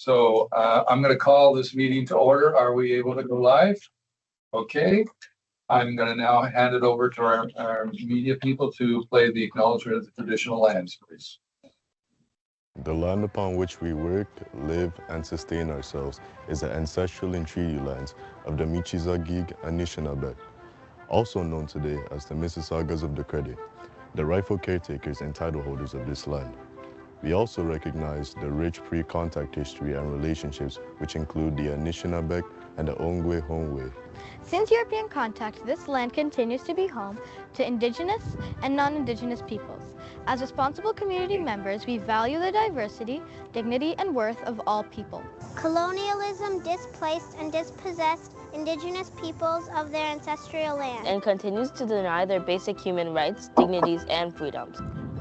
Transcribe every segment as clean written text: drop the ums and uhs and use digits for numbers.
So I'm going to call this meeting to order. Are we able to go live? Okay. I'm going to now hand it over to our media people to play the acknowledgement of the traditional lands, please. The land upon which we work, live, and sustain ourselves is the ancestral and treaty lands of the Michizagig and Anishinaabe, also known today as the Mississaugas of the Credit, the rightful caretakers and title holders of this land. We also recognize the rich pre-contact history and relationships which include the Anishinaabe and the Ongwe-Hongwe. Since European contact, this land continues to be home to Indigenous and non-Indigenous peoples. As responsible community members, we value the diversity, dignity, and worth of all people. Colonialism displaced and dispossessed Indigenous peoples of their ancestral land and continues to deny their basic human rights, dignities, and freedoms.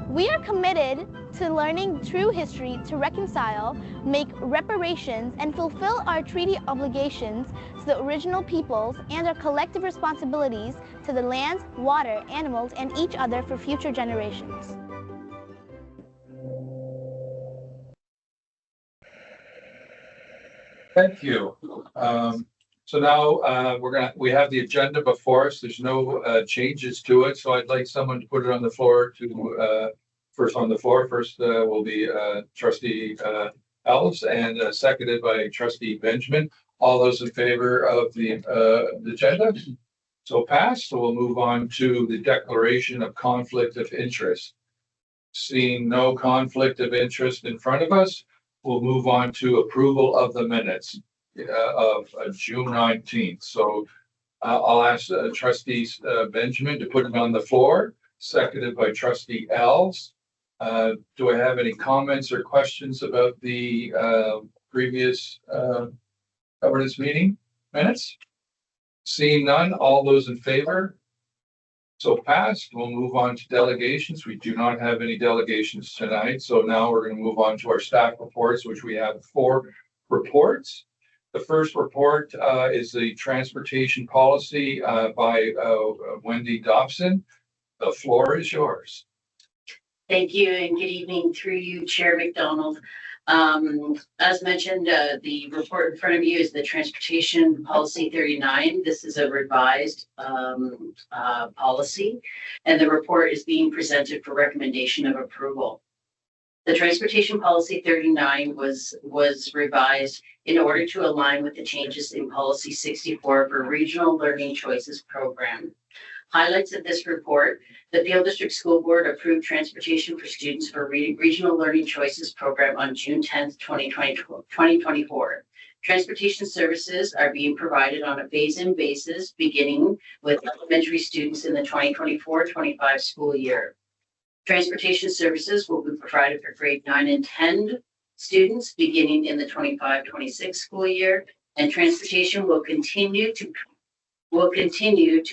We are committed to learning true history to reconcile, make reparations, and fulfill our treaty obligations to the original peoples and our collective responsibilities to the lands, water, animals, and each other for future generations. Thank you. So now we have the agenda before us. There's no changes to it. So I'd like someone to put it on the floor to first on the floor. First will be Trustee Elves and seconded by Trustee Benjamin. All those in favor of the agenda? So passed. So we'll move on to the declaration of conflict of interest. Seeing no conflict of interest in front of us, we'll move on to approval of the minutes of June 19th. So I'll ask Trustee Benjamin to put it on the floor, seconded by Trustee Elves. Do I have any comments or questions about the previous governance meeting minutes? Seeing none, all those in favor? So passed. We'll move on to delegations. We do not have any delegations tonight. So now we're going to move on to our staff reports, which we have 4 reports. The first report is the transportation policy by Wendy Dobson. The floor is yours. Thank you and good evening through you, Chair McDonald. As mentioned, the report in front of you is the Transportation Policy 39. This is a revised policy, and the report is being presented for recommendation of approval. The Transportation Policy 39 was revised in order to align with the changes in Policy 64 for Regional Learning Choices Program. Highlights of this report: the Peel District School Board approved transportation for students for Regional Learning Choices Program on June 10th, 2024. Transportation services are being provided on a phase-in basis, beginning with elementary students in the 2024-25 school year. Transportation services will be provided for grade 9 and 10 students beginning in the 25-26 school year, and transportation will continue to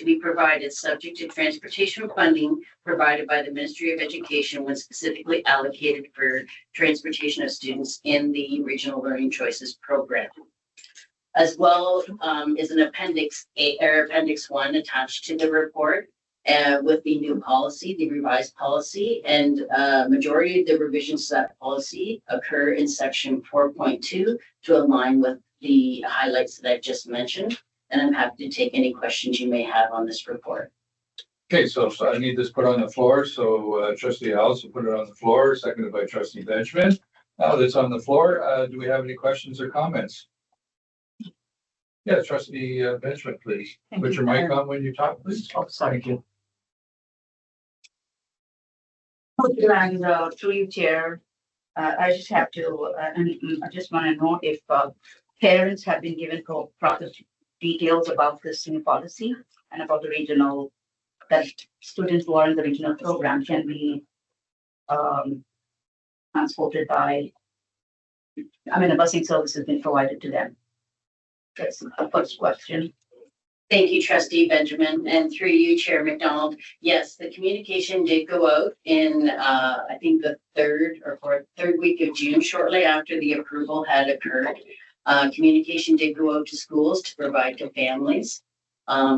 be provided subject to transportation funding provided by the Ministry of Education when specifically allocated for transportation of students in the Regional Learning Choices Program. As well is an Appendix 1 attached to the report with the new policy, the revised policy, and majority of the revisions to that policy occur in Section 4.2 to align with the highlights that I've just mentioned. And I'm happy to take any questions you may have on this report. Okay, so I need this put on the floor. So Trustee Ellis will put it on the floor, seconded by Trustee Benjamin. Now that's on the floor, do we have any questions or comments? Yeah, Trustee Benjamin, please. Put your mic on when you talk, please. Oh, sorry. Thank you. And through you, Chair, I just have to, I just want to know if parents have been given proper details about this new policy and about the regional, that students who are in the regional program can be transported by, a busing service has been provided to them. That's the first question. Thank you, Trustee Benjamin, and through you, Chair McDonald. Yes, the communication did go out in, I think the third week of June, shortly after the approval had occurred. Communication did go out to schools to provide to families.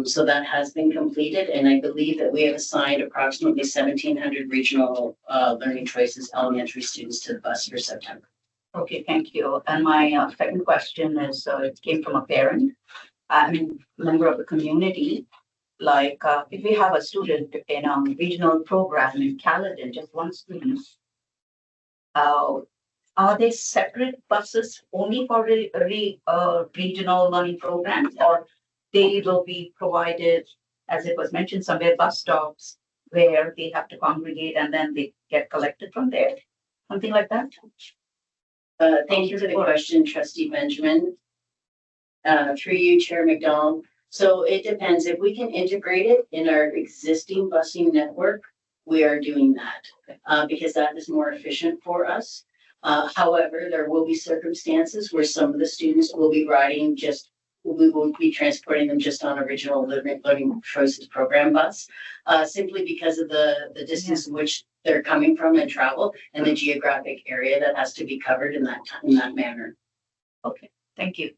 So that has been completed, and I believe that we have assigned approximately 1,700 regional learning choices elementary students to the bus for September. Okay, thank you. And my second question is, it came from a parent, I mean, member of the community. Like, if we have a student in a regional program in Caledon, just one student, uh, are they separate buses only for regional learning programs, or they will be provided, as it was mentioned, somewhere bus stops where they have to congregate and then they get collected from there, something like that? Thank you for the question, Trustee Benjamin. Through you, Chair McDonald. So it depends. If we can integrate it in our existing busing network, we are doing that because that is more efficient for us. However, there will be circumstances where some of the students will be riding we will be transporting them just on original learning choices program bus, simply because of the distance in which they're coming from and travel and the geographic area that has to be covered in that manner. Okay, thank you.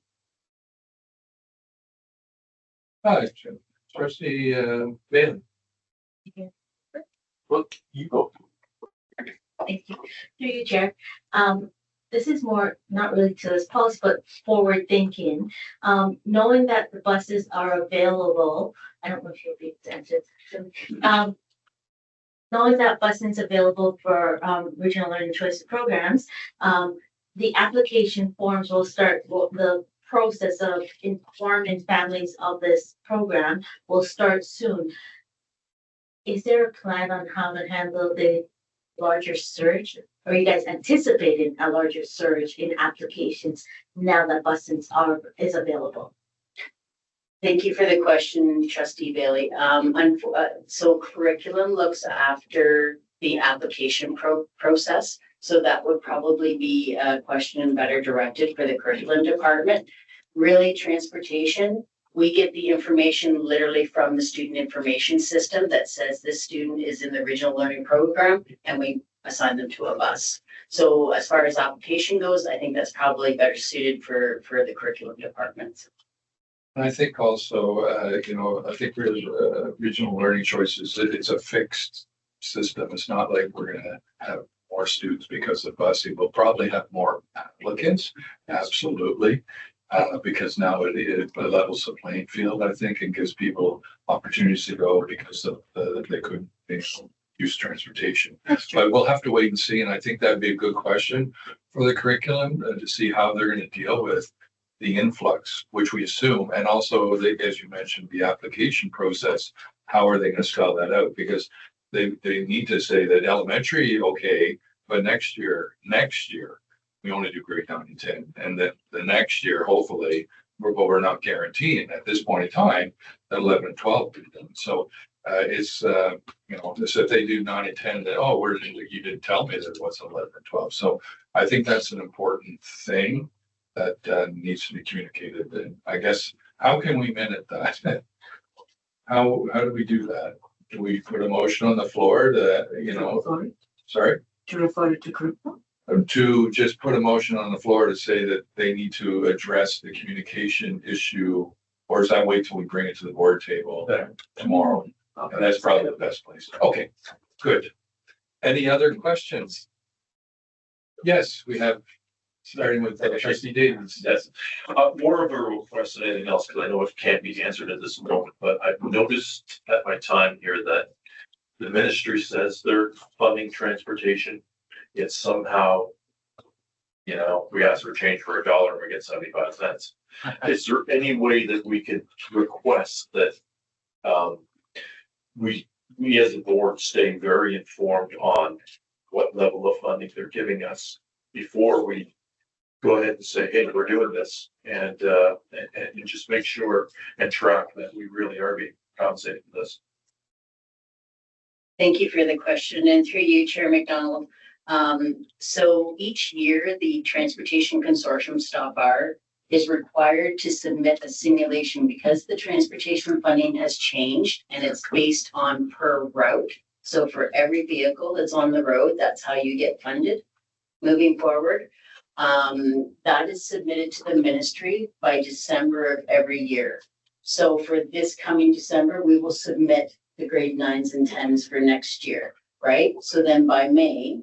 Hi, Trustee Bailey. Well, you go. Thank you. Through you, Chair. This is more not really to this policy, but forward thinking. Knowing that the buses are available, I don't know if you'll be able to answer this. Knowing that busing is available for regional learning choice programs, the application forms will start. The process of informing families of this program will start soon. Is there a plan on how to handle the larger surge? Are you guys anticipating a larger surge in applications now that busing is available? Thank you for the question, Trustee Bailey. So curriculum looks after the application process. So that would probably be a question better directed for the curriculum department. Really, transportation, we get the information literally from the student information system that says this student is in the regional learning program, and we assign them to a bus. So as far as application goes, I think that's probably better suited for the curriculum department. And I think also, I think regional learning choices, it's a fixed system. It's not like we're going to have more students because of busing. We'll probably have more applicants, absolutely, because now it levels the playing field, I think, and gives people opportunities to go because of they couldn't use transportation. But we'll have to wait and see, and I think that'd be a good question for the curriculum to see how they're going to deal with the influx, which we assume, and also, as you mentioned, the application process. How are they going to spell that out? Because they need to say that elementary, okay, but next year, we only do grade 9 and 10. And then the next year, hopefully, we're not guaranteeing at this point in time that 11 and 12 will be done. So it's, so if they do 9 and 10, then, you didn't tell me that it was 11 and 12. So I think that's an important thing that needs to be communicated. And I guess, how can we minute that? How do we do that? Do we put a motion on the floor to, sorry? To refer it to curriculum? To just put a motion on the floor to say that they need to address the communication issue, or does that wait till we bring it to the board table tomorrow? And that's probably the best place. Okay, good. Any other questions? Yes, we have, starting with Trustee Davies. Yes, more of a request than anything else, because I know it can't be answered at this moment, but I've noticed at my time here that the ministry says they're funding transportation, yet somehow, we ask for change for $1 and we get 75 cents. Is there any way that we could request that we as a board stay very informed on what level of funding they're giving us before we go ahead and say, hey, we're doing this, and just make sure and track that we really are being compensated for this? Thank you for the question, and through you, Chair McDonald. So each year, the Transportation Consortium STOP-R is required to submit a simulation because the transportation funding has changed and it's based on per route. So for every vehicle that's on the road, that's how you get funded moving forward. That is submitted to the ministry by December of every year. So for this coming December, we will submit the grade 9s and 10s for next year, right? So then by May,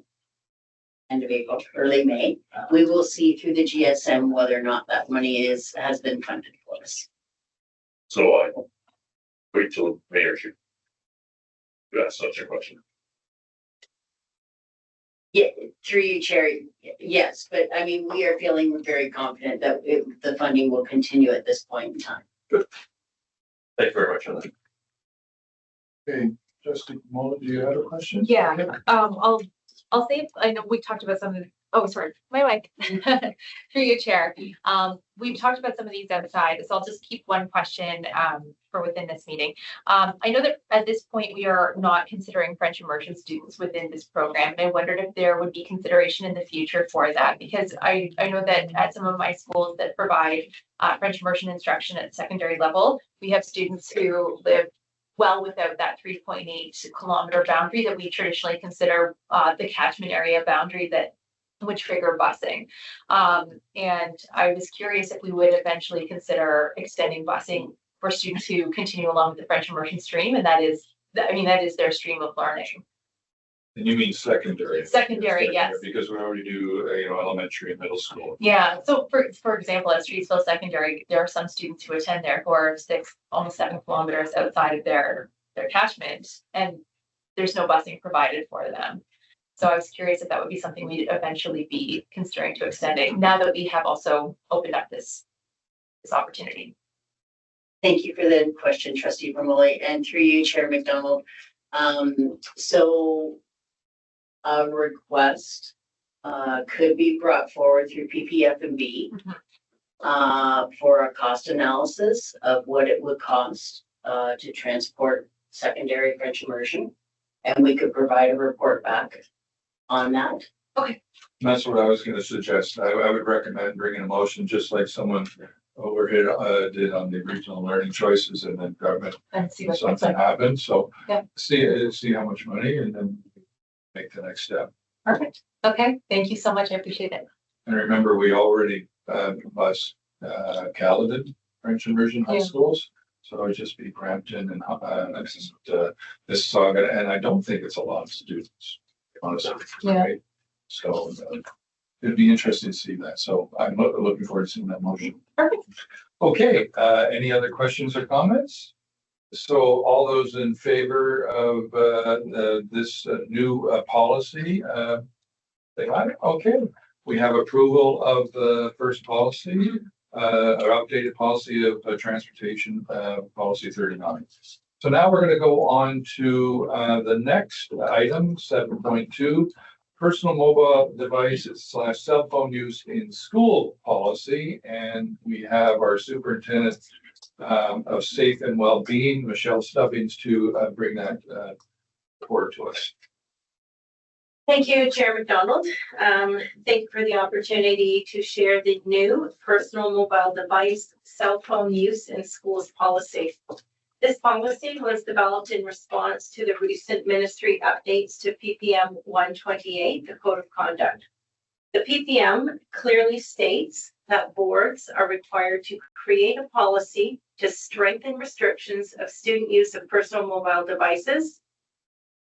end of April, early May, we will see through the GSM whether or not that money has been funded for us. So I wait till May or June. That's such a question. Yeah, through you, Chair, yes, but I mean, we are feeling very confident that the funding will continue at this point in time. Good. Thank you very much on that. Okay, Trustee Mullen, do you have a question? Yeah, I'll say, I know we talked about some of the, oh, sorry, my mic. Through you, Chair. We've talked about some of these outside, so I'll just keep one question for within this meeting. I know that at this point we are not considering French immersion students within this program, and I wondered if there would be consideration in the future for that, because I know that at some of my schools that provide French immersion instruction at secondary level, we have students who live well without that 3.8 kilometer boundary that we traditionally consider the catchment area boundary that would trigger busing. And I was curious if we would eventually consider extending busing for students who continue along with the French immersion stream, and that is their stream of learning. And you mean secondary? Secondary, yes. Because we already do, elementary and middle school. Yeah, so for example, at Streetsville Secondary, there are some students who attend there who are 6, almost 7 kilometers outside of their catchment, and there's no busing provided for them. So I was curious if that would be something we'd eventually be considering to extending, now that we have also opened up this opportunity. Thank you for the question, Trustee Vermilye, and through you, Chair McDonald. So a request could be brought forward through PPF&B for a cost analysis of what it would cost to transport secondary French immersion, and we could provide a report back on that. Okay. That's what I was going to suggest. I would recommend bringing a motion just like someone over here did on the regional learning choices, and then government And see what something happens. So Yeah. see how much money, and then make the next step. Perfect. Okay, thank you so much. I appreciate it. And remember, we already bus Caledon French immersion high Yeah. schools. So it would just be Brampton and Mississauga, and I don't think it's a lot of students, honestly. Yeah. Right? So it'd be interesting to see that. So I'm looking forward to seeing that motion. Perfect. Okay, any other questions or comments? So all those in favor of this new policy, say aye. Okay, we have approval of the first policy, or updated policy of transportation, policy 39. So now we're going to go on to the next item, 7.2, personal mobile devices / cell phone use in school policy. And we have our superintendent of safe and well-being, Michelle Stubbings, to bring that report to us. Thank you, Chair McDonald. Thank you for the opportunity to share the new personal mobile device cell phone use in schools policy. This policy was developed in response to the recent ministry updates to PPM 128, the Code of Conduct. The PPM clearly states that boards are required to create a policy to strengthen restrictions of student use of personal mobile devices,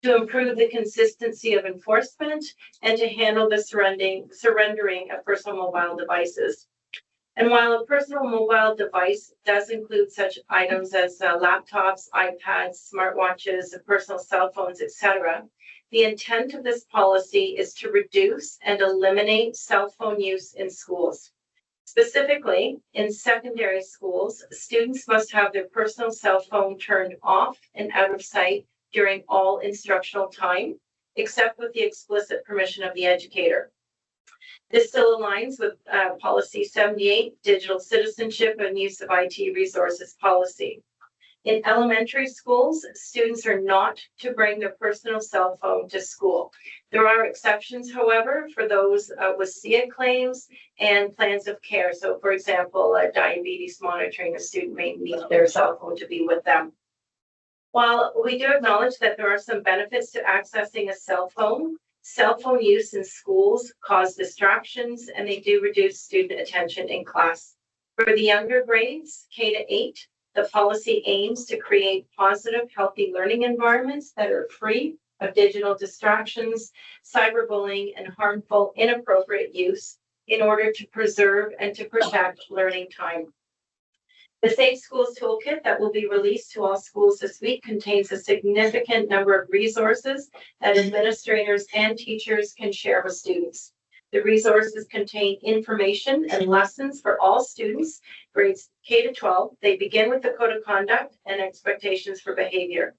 to improve the consistency of enforcement, and to handle the surrendering of personal mobile devices. And while a personal mobile device does include such items as laptops, iPads, smartwatches, personal cell phones, etc., the intent of this policy is to reduce and eliminate cell phone use in schools. Specifically, in secondary schools, students must have their personal cell phone turned off and out of sight during all instructional time, except with the explicit permission of the educator. This still aligns with Policy 78, Digital Citizenship and Use of IT Resources Policy. In elementary schools, students are not to bring their personal cell phone to school. There are exceptions, however, for those with SIA claims and plans of care. So, for example, diabetes monitoring, a student may need their cell phone to be with them. While we do acknowledge that there are some benefits to accessing a cell phone use in schools cause distractions, and they do reduce student attention in class. For the younger grades, K to 8, the policy aims to create positive, healthy learning environments that are free of digital distractions, cyberbullying, and harmful, inappropriate use in order to preserve and to protect learning time. The Safe Schools Toolkit that will be released to all schools this week contains a significant number of resources that administrators and teachers can share with students. The resources contain information and lessons for all students, grades K to 12. They begin with the code of conduct and expectations for behavior.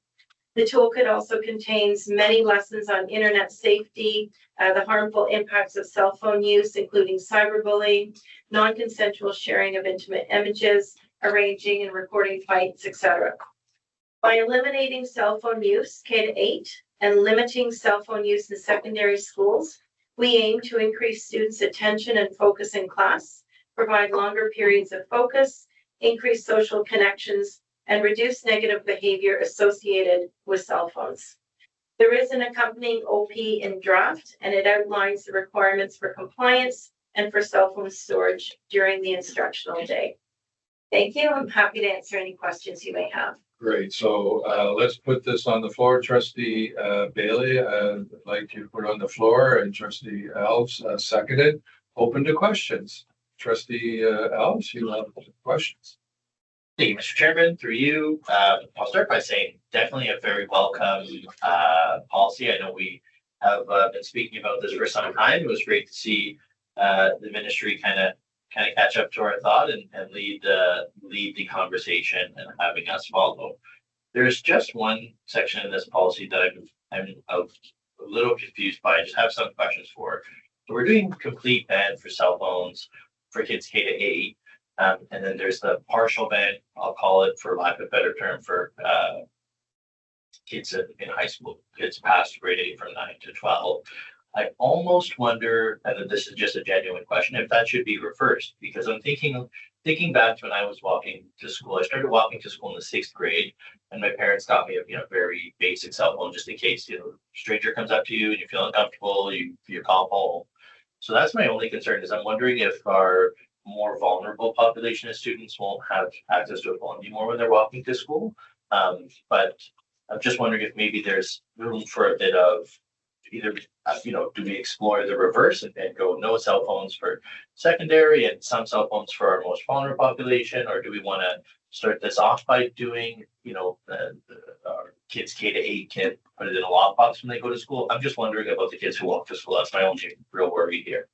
The toolkit also contains many lessons on internet safety, the harmful impacts of cell phone use, including cyberbullying, non-consensual sharing of intimate images, arranging and recording fights, etc. By eliminating cell phone use, K to 8, and limiting cell phone use in secondary schools, we aim to increase students' attention and focus in class, provide longer periods of focus, increase social connections, and reduce negative behavior associated with cell phones. There is an accompanying OP in draft, and it outlines the requirements for compliance and for cell phone storage during the instructional day. Thank you. I'm happy to answer any questions you may have. Great. So let's put this on the floor. Trustee Bailey, I'd like to put it on the floor, and Trustee Alves seconded. Open to questions. Trustee Alves, you have questions. Thank you, Mr. Chairman. Through you, I'll start by saying definitely a very welcome policy. I know we have been speaking about this for some time. It was great to see the ministry kind of catch up to our thought and lead the conversation and having us follow. There's just one section in this policy that I'm a little confused by. I just have some questions for. So we're doing complete ban for cell phones for kids K to 8. And then there's the partial ban, I'll call it for lack of a better term, for kids in high school, kids past grade 8 from 9 to 12. I almost wonder, and this is just a genuine question, if that should be reversed, because I'm thinking back to when I was walking to school. I started walking to school in the 6th grade, and my parents got me a very basic cell phone just in case a stranger comes up to you and you feel uncomfortable, you call home. So that's my only concern, is I'm wondering if our more vulnerable population of students won't have access to a phone anymore when they're walking to school. But I'm just wondering if maybe there's room for a bit of either, do we explore the reverse and go no cell phones for secondary and some cell phones for our most vulnerable population, or do we want to start this off by doing, our kids K to 8 can put it in a lockbox when they go to school? I'm just wondering about the kids who walk to school. That's my only real worry here.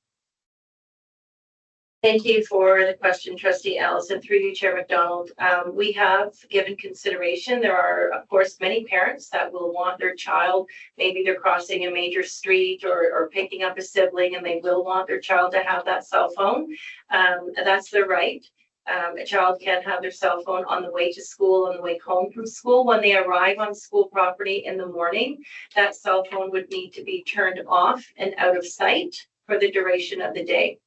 Thank you for the question, Trustee Allison. Through you, Chair McDonald. We have given consideration. There are, of course, many parents that will want their child, maybe they're crossing a major street or picking up a sibling, and they will want their child to have that cell phone. That's their right. A child can have their cell phone on the way to school, on the way home from school. When they arrive on school property in the morning, that cell phone would need to be turned off and out of sight for the duration of the day.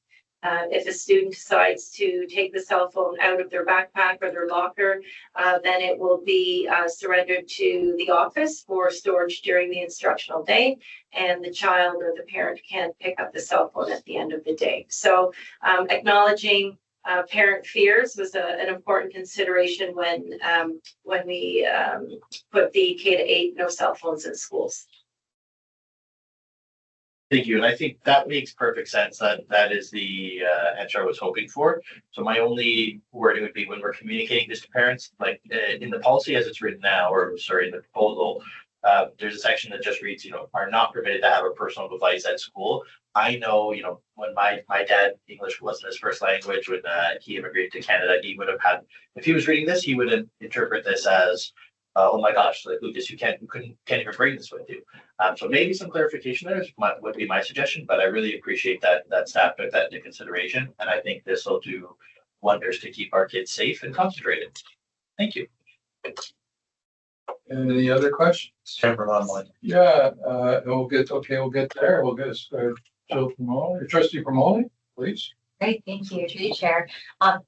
If a student decides to take the cell phone out of their backpack or their locker, then it will be surrendered to the office for storage during the instructional day, and the child or the parent can pick up the cell phone at the end of the day. So acknowledging parent fears was an important consideration when we put the K to 8 no cell phones in schools. Thank you. And I think that makes perfect sense. That is the answer I was hoping for. So my only wording would be when we're communicating this to parents, like in the policy as it's written now, or sorry, in the proposal, there's a section that just reads, are not permitted to have a personal device at school. I know, when my dad, English wasn't his first language, when he immigrated to Canada, he would have had, if he was reading this, he would interpret this as, oh my gosh, like Lucas, you can't even bring this with you. So maybe some clarification there would be my suggestion, but I really appreciate that staff took that into consideration. And I think this will do wonders to keep our kids safe and concentrated. Thank you. Any other questions? Chamber online. Yeah, we'll get there. We'll get Jill Promoli, Trustee Promoli, please. Great, thank you, through you, Chair.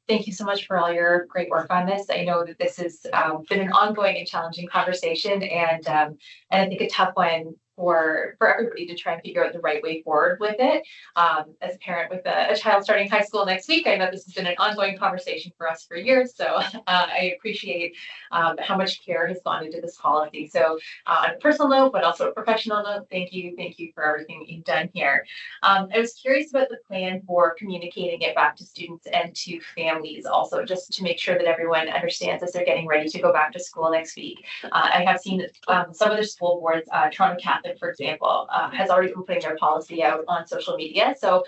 Thank you so much for all your great work on this. I know that this has been an ongoing and challenging conversation, and I think a tough one for everybody to try and figure out the right way forward with it. As a parent with a child starting high school next week, I know this has been an ongoing conversation for us for years. So I appreciate how much care has gone into this policy. So on a personal note, but also a professional note, thank you for everything that you've done here. I was curious about the plan for communicating it back to students and to families also, just to make sure that everyone understands as they're getting ready to go back to school next week. I have seen some of the school boards, Toronto Catholic, for example, has already been putting their policy out on social media. So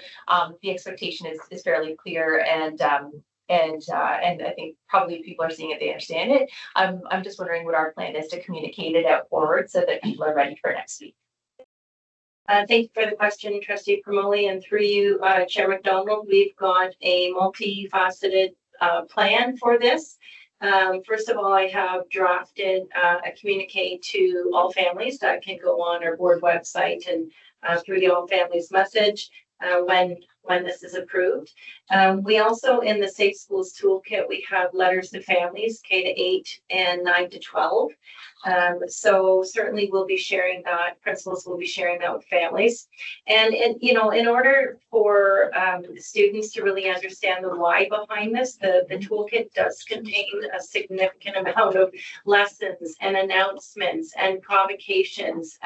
the expectation is fairly clear, and I think probably people are seeing it, they understand it. I'm just wondering what our plan is to communicate it out forward so that people are ready for next week. Thank you for the question, Trustee Promoli, and through you, Chair McDonald. We've got a multifaceted plan for this. First of all, I have drafted a communique to all families that can go on our board website and through the all families message when this is approved. We also, in the Safe Schools Toolkit, we have letters to families, K-8 and 9-12. So certainly we'll be sharing that, principals will be sharing that with families. And in order for students to really understand the why behind this, the toolkit does contain a significant amount of lessons and announcements and provocations,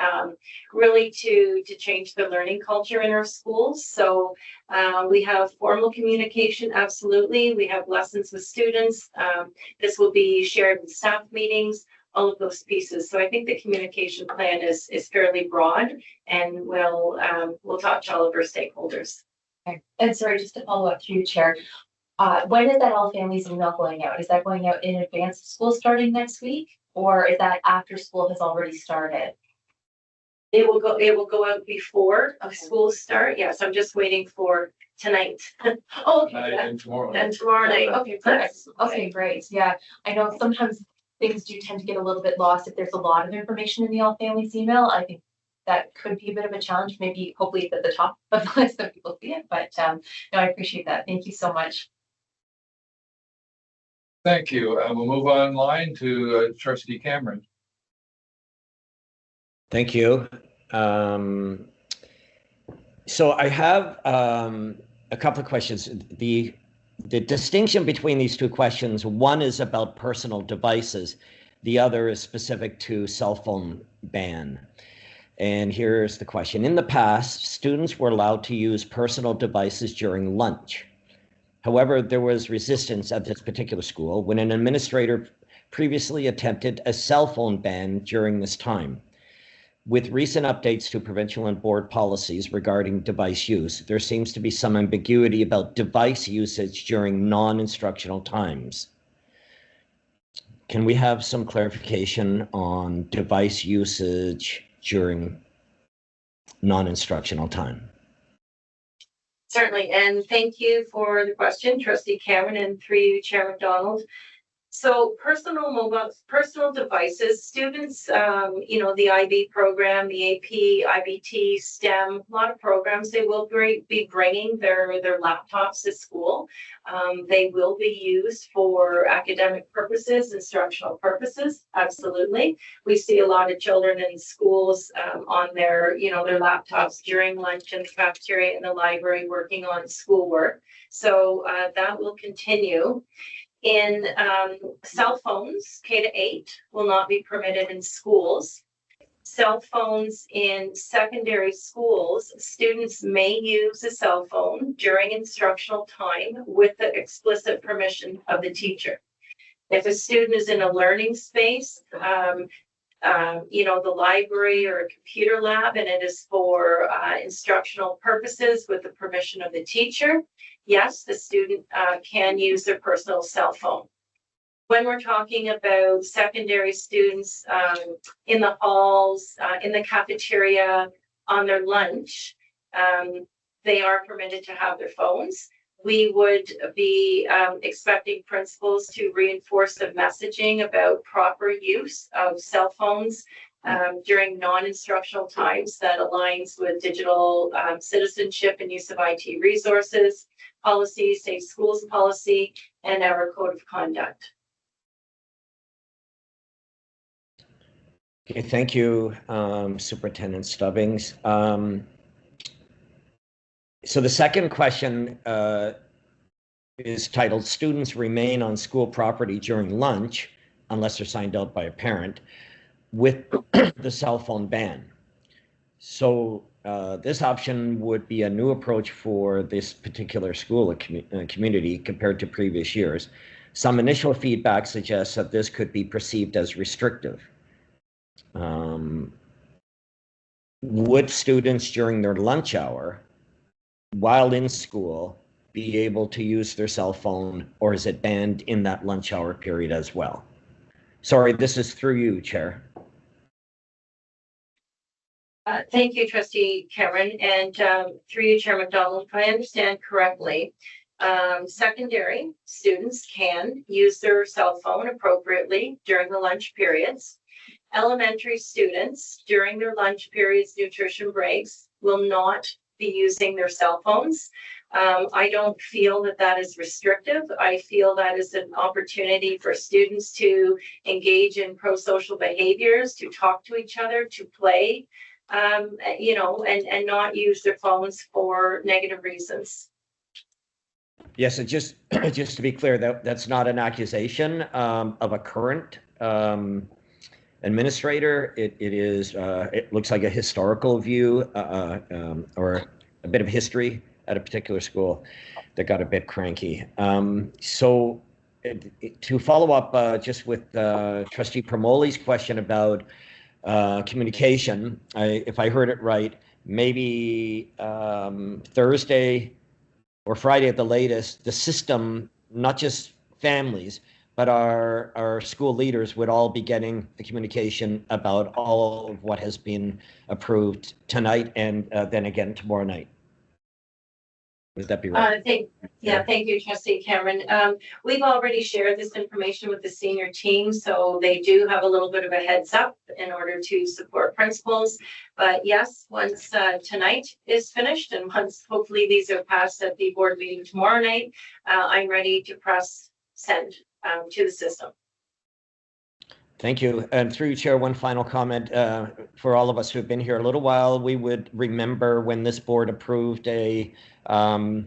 really to change the learning culture in our schools. So we have formal communication, absolutely. We have lessons with students. This will be shared with staff meetings, all of those pieces. So I think the communication plan is fairly broad, and we'll talk to all of our stakeholders. Okay. And sorry, just to follow up through you, Chair, when is that all families email going out? Is that going out in advance of school starting next week, or is that after school has already started? It will go out before school start. Yes, I'm just waiting for tonight. Oh, okay. And tomorrow. And tomorrow night. Okay, perfect. Okay, great. Yeah, I know sometimes things do tend to get a little bit lost if there's a lot of information in the all families email. I think that could be a bit of a challenge. Maybe hopefully it's at the top of the list so people see it. But no, I appreciate that. Thank you so much. Thank you. We'll move online to Trustee Cameron. Thank you. So I have a couple of questions. The distinction between these two questions, one is about personal devices. The other is specific to cell phone ban. And here's the question. In the past, students were allowed to use personal devices during lunch. However, there was resistance at this particular school when an administrator previously attempted a cell phone ban during this time. With recent updates to provincial and board policies regarding device use, there seems to be some ambiguity about device usage during non-instructional times. Can we have some clarification on device usage during non-instructional time? Certainly, and thank you for the question, Trustee Cameron, and through you, Chair McDonald. So personal devices, students, the IB program, the AP, IBT, STEM, a lot of programs, they will be bringing their laptops to school. They will be used for academic purposes, instructional purposes, absolutely. We see a lot of children in schools on their laptops during lunch in the cafeteria in the library working on schoolwork. So that will continue. In cell phones, K-8 will not be permitted in schools. Cell phones in secondary schools, students may use a cell phone during instructional time with the explicit permission of the teacher. If a student is in a learning space, the library or a computer lab, and it is for instructional purposes with the permission of the teacher, yes, the student can use their personal cell phone. When we're talking about secondary students in the halls, in the cafeteria, on their lunch, they are permitted to have their phones. We would be expecting principals to reinforce the messaging about proper use of cell phones during non-instructional times that aligns with digital citizenship and use of IT resources, policy, safe schools policy, and our code of conduct. Okay, thank you, Superintendent Stubbings. So the second question is titled, students remain on school property during lunch unless they're signed out by a parent with the cell phone ban. So this option would be a new approach for this particular school community compared to previous years. Some initial feedback suggests that this could be perceived as restrictive. Would students during their lunch hour while in school be able to use their cell phone, or is it banned in that lunch hour period as well? Sorry, this is through you, Chair. Thank you, Trustee Cameron, and through you, Chair McDonald. If I understand correctly, secondary students can use their cell phone appropriately during the lunch periods. Elementary students during their lunch periods, nutrition breaks, will not be using their cell phones. I don't feel that that is restrictive. I feel that is an opportunity for students to engage in pro-social behaviors, to talk to each other, to play, you know, and not use their phones for negative reasons. Yes, and just to be clear, that's not an accusation of a current administrator. It is, it looks like a historical view or a bit of history at a particular school that got a bit cranky. So to follow up just with Trustee Promoli's question about communication, if I heard it right, maybe Thursday or Friday at the latest, the system, not just families, but our school leaders would all be getting the communication about all of what has been approved tonight and then again tomorrow night. Would that be right? Thank you, Trustee Cameron. We've already shared this information with the senior team, so they do have a little bit of a heads up in order to support principals. But yes, once tonight is finished and once hopefully these are passed at the board meeting tomorrow night, I'm ready to press send to the system. Thank you. And through you, Chair, one final comment for all of us who've been here a little while. We would remember when this board approved a BYOD,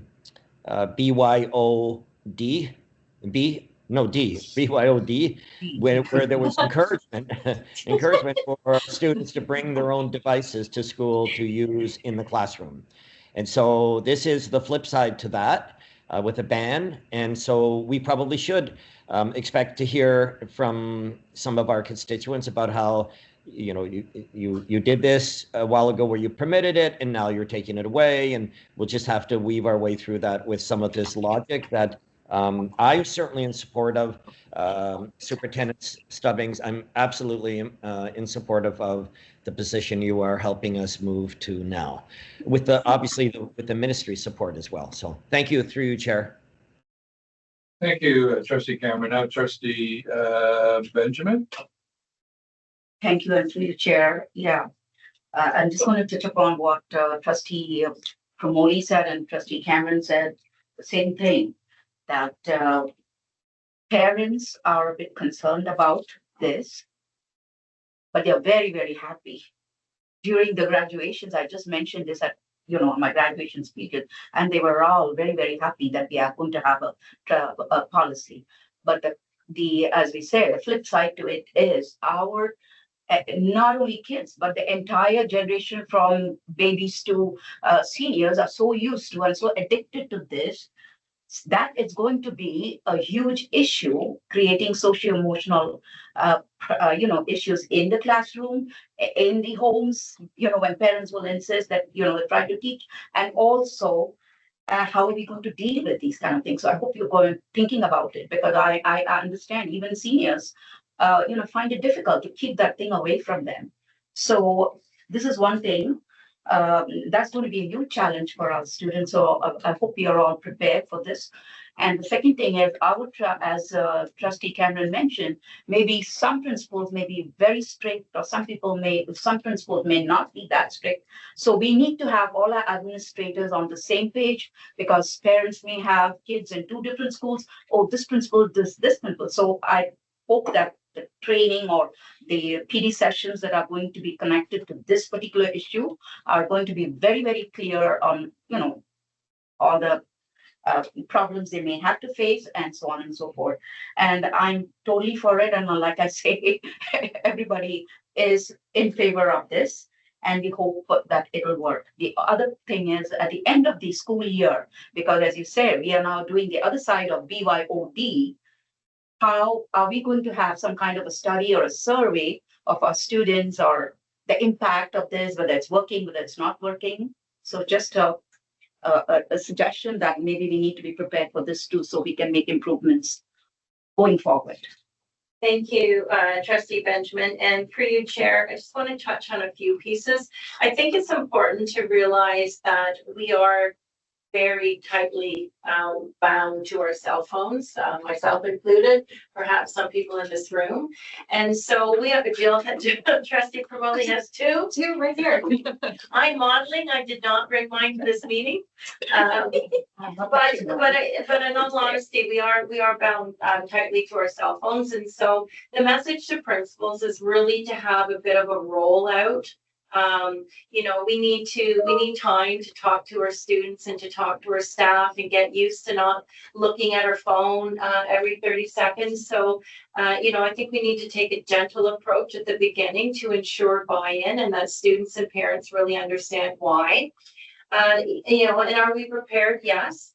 where there was encouragement for students to bring their own devices to school to use in the classroom. And so this is the flip side to that with a ban. And so we probably should expect to hear from some of our constituents about how, you know, you did this a while ago where you permitted it and now you're taking it away, and we'll just have to weave our way through that with some of this logic that I'm certainly in support of. Superintendent Stubbings, I'm absolutely in support of the position you are helping us move to now, with the obviously with the ministry support as well. So thank you, through you, Chair. Thank you, Trustee Cameron. Now, Trustee Benjamin. Thank you, and through the chair. Yeah, I'm just going to touch upon what Trustee Promoli said and Trustee Cameron said. The same thing, that parents are a bit concerned about this, but they're very, very happy. During the graduations, I just mentioned this at my graduation speech, and they were all very, very happy that we are going to have a policy. But the as we say, the flip side to it is our not only kids, but the entire generation from babies to seniors are so used to and so addicted to this that it's going to be a huge issue, creating socio-emotional, issues in the classroom, in the homes, when parents will insist that, they try to teach, and also how are we going to deal with these kind of things? So I hope you're thinking about it, because I understand even seniors, find it difficult to keep that thing away from them. So this is one thing. That's going to be a huge challenge for our students. So I hope we are all prepared for this. And the second thing is, as Trustee Cameron mentioned, maybe some principals may be very strict, or some principals may not be that strict. So we need to have all our administrators on the same page, because parents may have kids in two different schools. Oh, this principal, this principal. So I hope that the training or the PD sessions that are going to be connected to this particular issue are going to be very, very clear on, all the problems they may have to face and so on and so forth. And I'm totally for it. And like I say, everybody is in favor of this. And we hope that it will work. The other thing is at the end of the school year, because as you say, we are now doing the other side of BYOD. How are we going to have some kind of a study or a survey of our students or the impact of this, whether it's working, whether it's not working? So just a suggestion that maybe we need to be prepared for this too, so we can make improvements going forward. Thank you, Trustee Benjamin. And through you, Chair, I just want to touch on a few pieces. I think it's important to realize that we are very tightly bound to our cell phones, myself included, perhaps some people in this room. And so we have a Jill, Trustee Promoli has two. Two right here. I'm modeling. I did not bring mine to this meeting. But in all honesty, we are bound tightly to our cell phones. And so the message to principals is really to have a bit of a rollout. We need time to talk to our students and to talk to our staff and get used to not looking at our phone every 30 seconds. So, I think we need to take a gentle approach at the beginning to ensure buy-in and that students and parents really understand why. And are we prepared? Yes.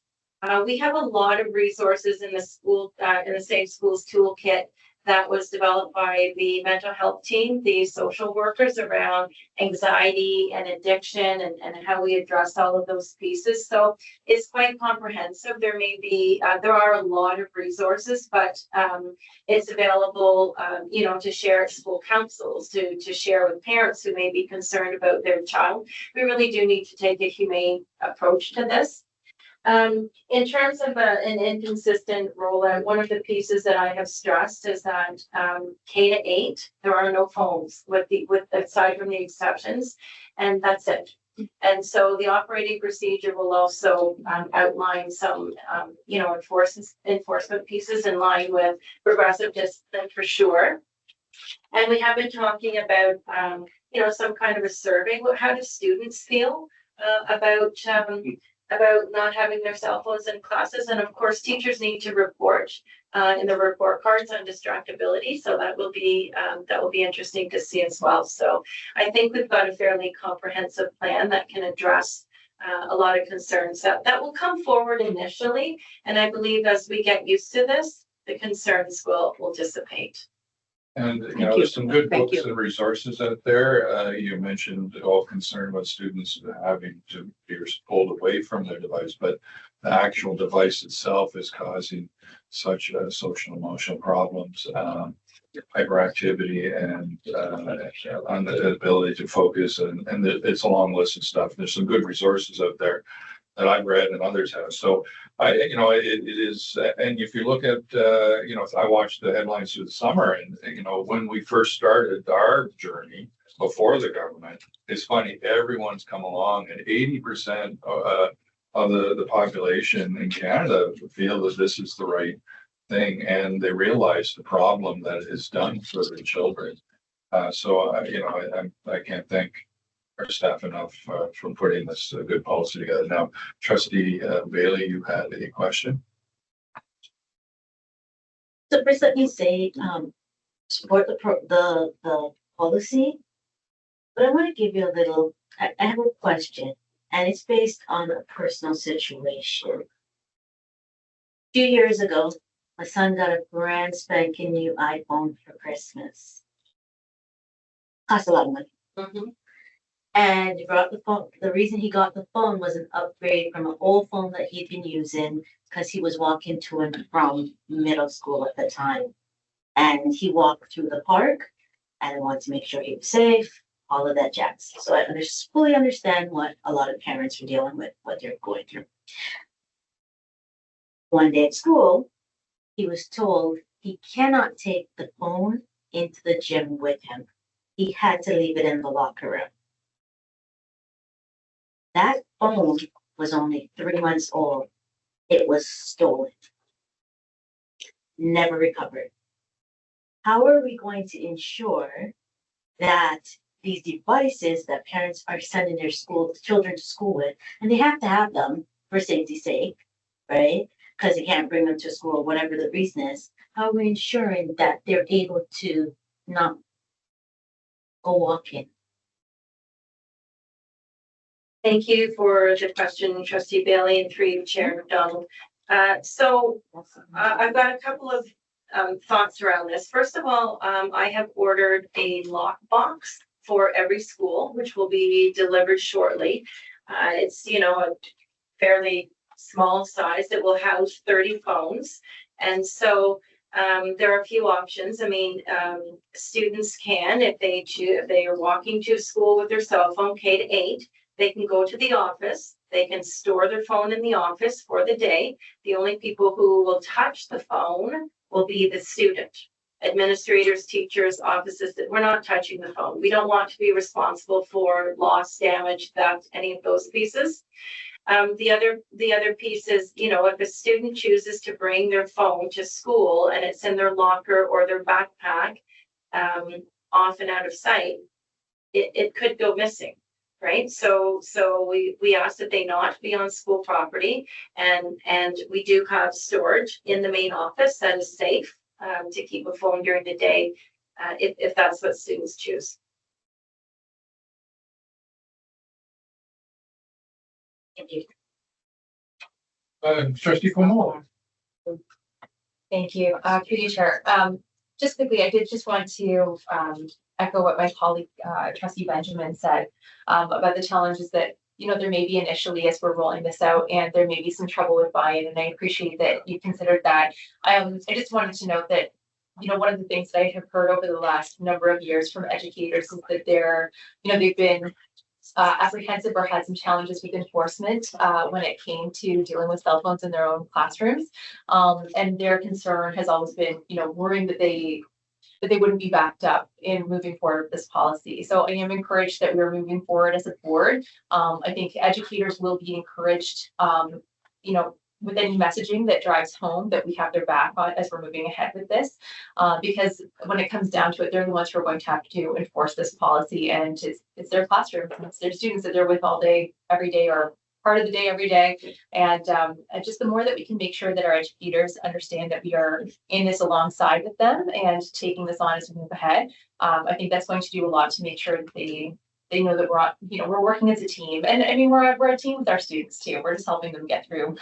We have a lot of resources in the school, in the Safe Schools Toolkit that was developed by the mental health team, the social workers, around anxiety and addiction and how we address all of those pieces. So it's quite comprehensive. There are a lot of resources, but it's available, to share at school councils, to share with parents who may be concerned about their child. We really do need to take a humane approach to this. In terms of an inconsistent rollout, one of the pieces that I have stressed is that K to 8, there are no phones aside from the exceptions, and that's it. And so the operating procedure will also outline some, enforcement pieces in line with progressive discipline for sure. And we have been talking about, some kind of a survey. How do students feel about not having their cell phones in classes? And of course, teachers need to report in the report cards on distractibility. So that will be interesting to see as well. So I think we've got a fairly comprehensive plan that can address a lot of concerns that will come forward initially. And I believe as we get used to this, the concerns will dissipate. And, there's some good books and resources out there. You mentioned all concern about students having to be pulled away from their device, but the actual device itself is causing such social emotional problems, hyperactivity, and on the ability to focus. And it's a long list of stuff. There's some good resources out there that I've read and others have. So it is, and if you look at, I watched the headlines through the summer, and when we first started our journey before the government, it's funny, everyone's come along, and 80% of the population in Canada feel that this is the right thing, and they realize the problem that it's done for the children. So I can't thank our staff enough for putting this good policy together. Now, Trustee Bailey, you had a question? So first, let me say, support the policy, but I want to give you I have a question, and it's based on a personal situation. A few years ago, my son got a brand spanking new iPhone for Christmas. Cost a lot of money. Mm-hmm. And he brought the phone. The reason he got the phone was an upgrade from an old phone that he'd been using because he was walking to and from middle school at the time. And he walked through the park, and I wanted to make sure he was safe, all of that jazz. So I fully understand what a lot of parents are dealing with, what they're going through. One day at school, he was told he cannot take the phone into the gym with him. He had to leave it in the locker room. That phone was only 3 months old. It was stolen. Never recovered. how are we going to ensure that these devices that parents are sending their children to school with, and they have to have them for safety's sake, right? Because they can't bring them to school, whatever the reason is. How are we ensuring that they're able to not go walking? Thank you for the question, Trustee Bailey, and through you, Chair McDonald. I've got a couple of thoughts around this. First of all, I have ordered a lockbox for every school, which will be delivered shortly. It's, a fairly small size that will house 30 phones. And so there are a few options. I mean, students can, if they are walking to school with their cell phone, K-8, they can go to the office. They can store their phone in the office for the day. The only people who will touch the phone will be the student. Administrators, teachers, offices, that we're not touching the phone. We don't want to be responsible for loss, damage, theft, any of those pieces. The other piece is, if a student chooses to bring their phone to school and it's in their locker or their backpack, off and out of sight, it could go missing. Right. So we ask that they not be on school property, and we do have storage in the main office that is safe to keep a phone during the day if that's what students choose. Thank you. Trustee Cornwall. Thank you. Through you, Chair. Just quickly, I did just want to echo what my colleague, Trustee Benjamin said about the challenges that, there may be initially as we're rolling this out, and there may be some trouble with buy-in, and I appreciate that you considered that. I just wanted to note that, one of the things that I have heard over the last number of years from educators is that they've been apprehensive or had some challenges with enforcement when it came to dealing with cell phones in their own classrooms. And their concern has always been, worrying that they wouldn't be backed up in moving forward with this policy. So I am encouraged that we're moving forward as a board. I think educators will be encouraged, with any messaging that drives home that we have their back on as we're moving ahead with this, because when it comes down to it, they're the ones who are going to have to enforce this policy, and it's their classroom, it's their students that they're with all day, every day, or part of the day, every day. And just the more that we can make sure that our educators understand that we are in this alongside with them and taking this on as we move ahead, I think that's going to do a lot to make sure that they know that we're working as a team. And I mean, we're a team with our students too. We're just helping them get through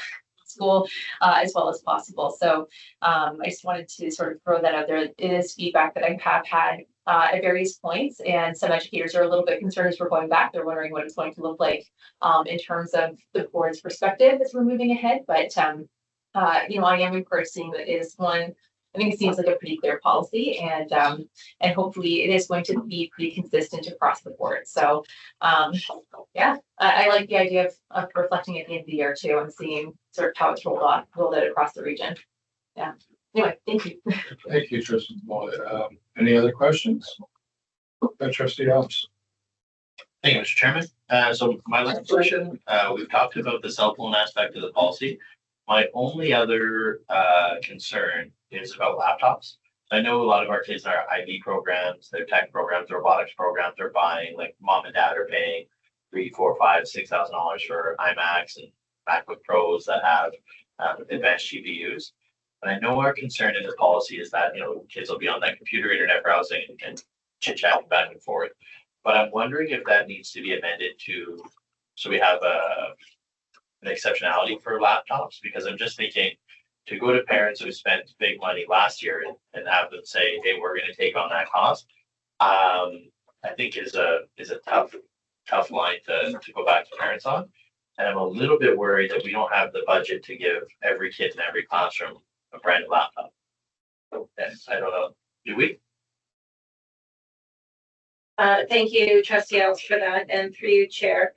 school as well as possible. So I just wanted to sort of throw that out there. It is feedback that I have had at various points, and some educators are a little bit concerned as we're going back. They're wondering what it's going to look like in terms of the board's perspective as we're moving ahead. But I am encouraged seeing that it is one. I think it seems like a pretty clear policy, and hopefully it is going to be pretty consistent across the board. So I like the idea of reflecting at the end of the year too, and seeing sort of how it's rolled out across the region. Yeah. Anyway, thank you. Thank you, Trustee Moore. Any other questions? Trustee Alves. Thank you, Mr. Chairman. So my last question, we've talked about the cell phone aspect of the policy. My only other concern is about laptops. I know a lot of our kids are IB programs, their tech programs, robotics programs, they're buying, like mom and dad are paying $3,000, $4,000, $5,000, $6,000 for iMacs and MacBook Pros that have advanced GPUs. And I know our concern in the policy is that, kids will be on that computer, internet browsing, and chit-chatting back and forth. But I'm wondering if that needs to be amended so we have an exceptionality for laptops, because I'm just thinking to go to parents who spent big money last year and have them say, hey, we're going to take on that cost, I think is a tough line to go back to parents on. And I'm a little bit worried that we don't have the budget to give every kid in every classroom a brand new laptop. And I don't know, do we? Thank you, Trustee Ellis, for that, and through you, Chair.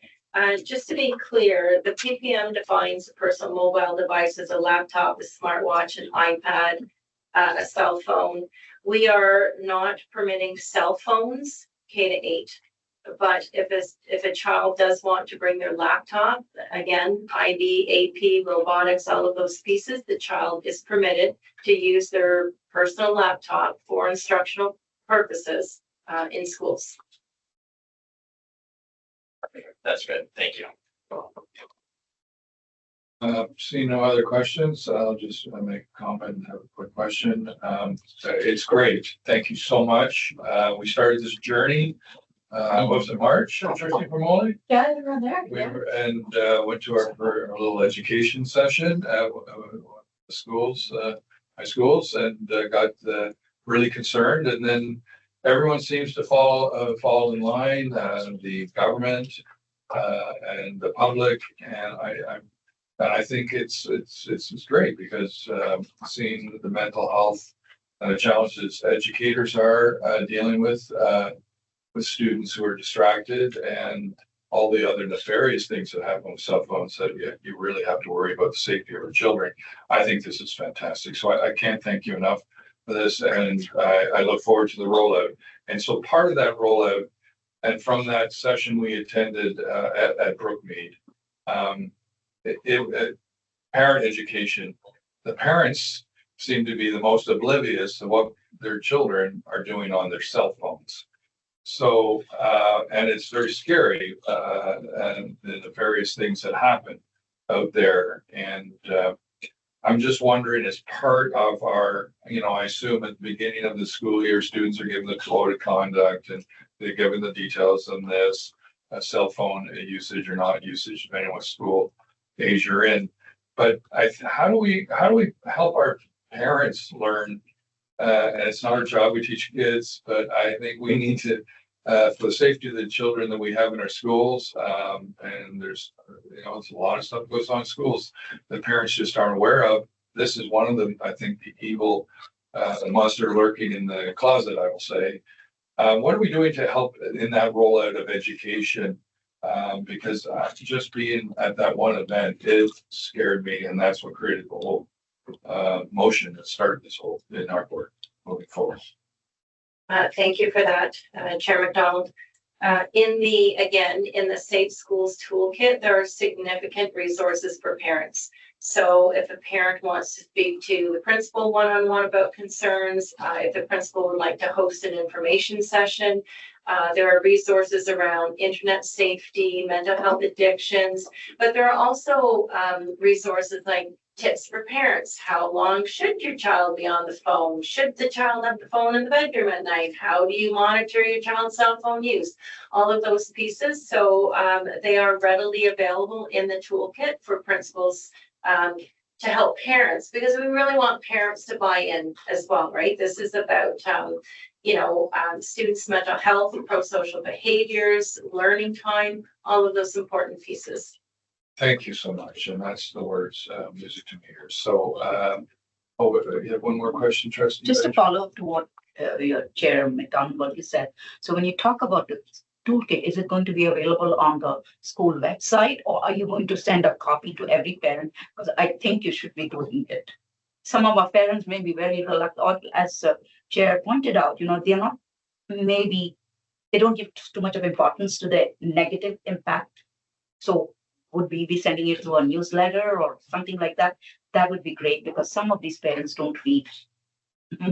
Just to be clear, the PPM defines a personal mobile device as a laptop, a smartwatch, an iPad, a cell phone. We are not permitting cell phones K-8. but if a child does want to bring their laptop, again, IB, AP, robotics, all of those pieces, the child is permitted to use their personal laptop for instructional purposes in schools. That's good. Thank you. See no other questions. I'll just make a comment and have a quick question. It's great. Thank you so much. We started this journey. Was it March? Trustee Promoli? Yeah, around there. We were, and went to our little education session at schools, high schools, and got really concerned. And then everyone seems to fall in line. The government and the public, and I think it's great because seeing the mental health challenges educators are dealing with students who are distracted and all the other nefarious things that happen with cell phones that you really have to worry about the safety of our children. I think this is fantastic. So I can't thank you enough for this, and I look forward to the rollout. And so part of that rollout, and from that session we attended at Brookmead, parent education, the parents seem to be the most oblivious to what their children are doing on their cell phones. So, and it's very scary, and the various things that happen out there. And I'm just wondering, as part of our, I assume at the beginning of the school year, students are given the code of conduct and they're given the details on this cell phone usage or not usage, depending on what school age you're in. But how do we help our parents learn? And it's not our job, we teach kids, but I think we need to, for the safety of the children that we have in our schools, and there's, it's a lot of stuff that goes on in schools that parents just aren't aware of. This is one of the, I think, the evil monster lurking in the closet, I will say. What are we doing to help in that rollout of education? Because just being at that one event, it scared me, and that's what created the whole motion that started this whole in our work moving forward. Thank you for that, Chair McDonald. In the Safe Schools Toolkit, there are significant resources for parents. So if a parent wants to speak to the principal one-on-one about concerns, if the principal would like to host an information session, there are resources around internet safety, mental health addictions, but there are also resources like tips for parents. How long should your child be on the phone? Should the child have the phone in the bedroom at night? How do you monitor your child's cell phone use? All of those pieces. So they are readily available in the toolkit for principals to help parents, because we really want parents to buy in as well, right? This is about students' mental health, pro-social behaviors, learning time, all of those important pieces. Thank you so much. And that's the words music to me here. So, you have one more question, Trustee? Just to follow up to what your Chair McDonald said. So when you talk about the toolkit, is it going to be available on the school website, or are you going to send a copy to every parent? Because I think you should be doing it. Some of our parents may be very reluctant, or as Chair pointed out, they're not, maybe they don't give too much of importance to the negative impact. So would we be sending it through a newsletter or something like that? That would be great, because some of these parents don't read. Mm-hmm.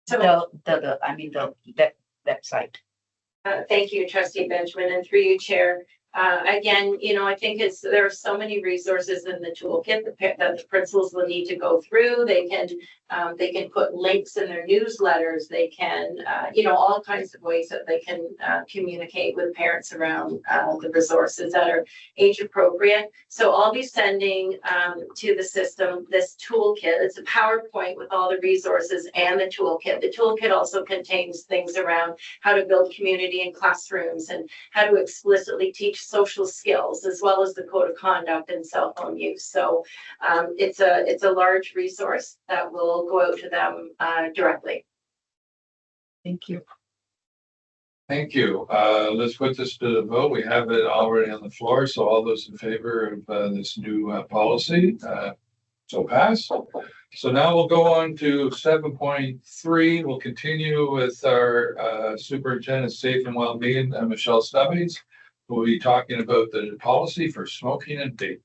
So the website. Thank you, Trustee Benjamin, and through you, Chair. Again, I think there are so many resources in the toolkit that the principals will need to go through. They can put links in their newsletters. They can, all kinds of ways that they can communicate with parents around the resources that are age appropriate. So I'll be sending to the system this toolkit. It's a PowerPoint with all the resources and the toolkit. The toolkit also contains things around how to build community in classrooms and how to explicitly teach social skills, as well as the code of conduct and cell phone use. So it's a large resource that will go out to them directly. Thank you. Thank you. Let's put this to the vote. We have it already on the floor. So all those in favor of this new policy, So pass. So now we'll go on to 7.3. We'll continue with our Superintendent Safe and Wellbeing, Michelle Stubbings. We'll be talking about the policy for smoking and vape.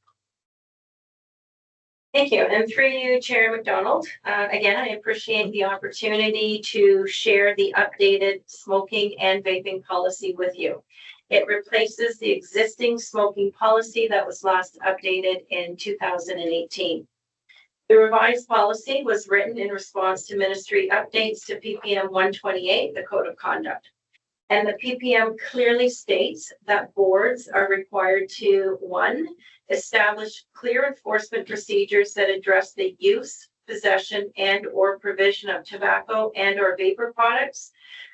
Thank you. And through you, Chair McDonald, again, I appreciate the opportunity to share the updated smoking and vaping policy with you. It replaces the existing smoking policy that was last updated in 2018. The revised policy was written in response to ministry updates to PPM 128, the Code of Conduct. And the PPM clearly states that boards are required to, 1, establish clear enforcement procedures that address the use, possession, and or provision of tobacco and or vapor products,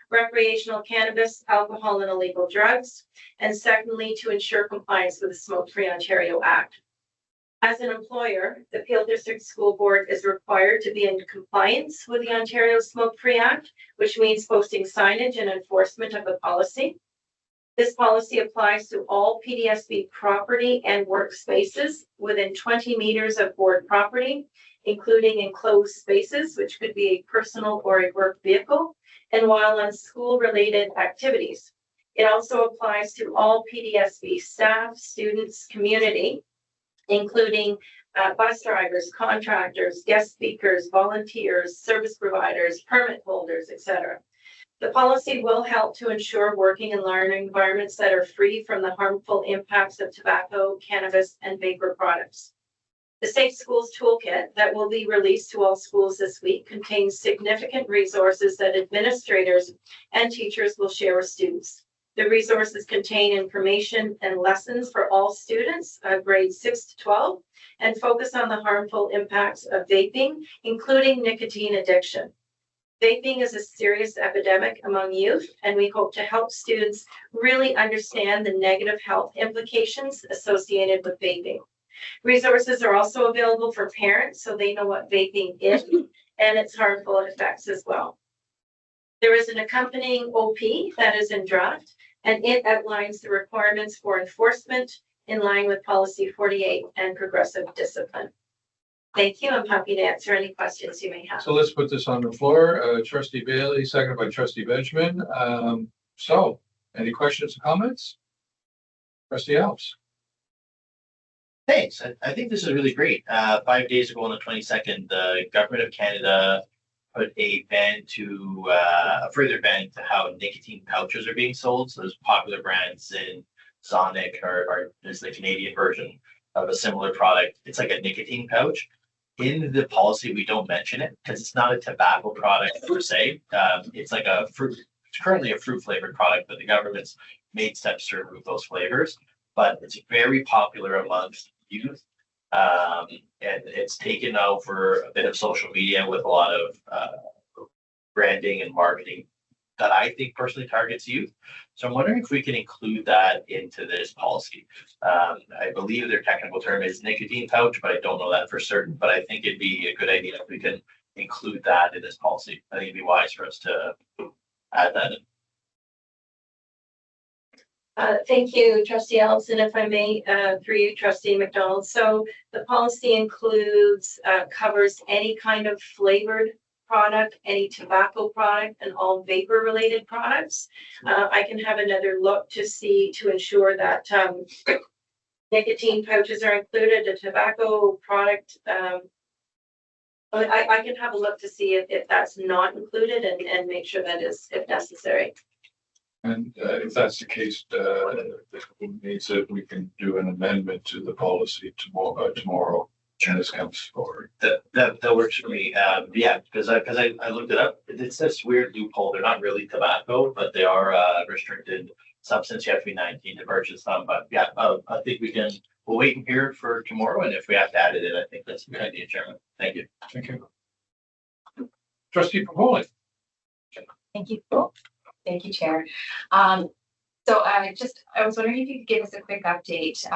recreational cannabis, alcohol, and illegal drugs, and secondly, to ensure compliance with the Smoke-Free Ontario Act. As an employer, the Peel District School Board is required to be in compliance with the Ontario Smoke-Free Act, which means posting signage and enforcement of the policy. This policy applies to all PDSB property and workspaces within 20 meters of board property, including enclosed spaces, which could be a personal or a work vehicle, and while on school-related activities. It also applies to all PDSB staff, students, community, including bus drivers, contractors, guest speakers, volunteers, service providers, permit holders, etc. The policy will help to ensure working and learning environments that are free from the harmful impacts of tobacco, cannabis, and vapor products. The Safe Schools Toolkit that will be released to all schools this week contains significant resources that administrators and teachers will share with students. The resources contain information and lessons for all students, grades 6 to 12, and focus on the harmful impacts of vaping, including nicotine addiction. Vaping is a serious epidemic among youth, and we hope to help students really understand the negative health implications associated with vaping. Resources are also available for parents so they know what vaping is and its harmful effects as well. There is an accompanying OP that is in draft, and it outlines the requirements for enforcement in line with Policy 48 and progressive discipline. Thank you. I'm happy to answer any questions you may have. So let's put this on the floor. Trustee Bailey, seconded by Trustee Benjamin. So any questions or comments? Trustee Alves. Thanks. I think this is really great. 5 days ago on the 22nd, the Government of Canada put a ban to a further ban to how nicotine pouches are being sold. So there's popular brands in Sonic or there's the Canadian version of a similar product. It's like a nicotine pouch. In the policy, we don't mention it because it's not a tobacco product per se. It's like a fruit. It's currently a fruit flavored product, but the government's made steps to remove those flavors. But it's very popular amongst youth. And it's taken over a bit of social media with a lot of branding and marketing that I think personally targets youth. So I'm wondering if we can include that into this policy. I believe their technical term is nicotine pouch, but I don't know that for certain. But I think it'd be a good idea if we can include that in this policy. I think it'd be wise for us to add that in. Thank you, Trustee Elves, and if I may, through you, Trustee McDonald. So the policy includes, covers any kind of flavored product, any tobacco product, and all vapor-related products. I can have another look to see, to ensure that nicotine pouches are included, a tobacco product. I can have a look to see if that's not included and make sure that is, if necessary. And if that's the case, it means that we can do an amendment to the policy tomorrow. When this comes forward. That works for me. Yeah, because I looked it up. It's this weird loophole. They're not really tobacco, but they are restricted substance. You have to be 19 to purchase them. But yeah, I think we'll wait and hear for tomorrow. And if we have to add it in, I think that's a good idea, Chairman. Thank you. Thank you. Trustee Propoli. Thank you. Thank you, Chair. So I was wondering if you could give us a quick update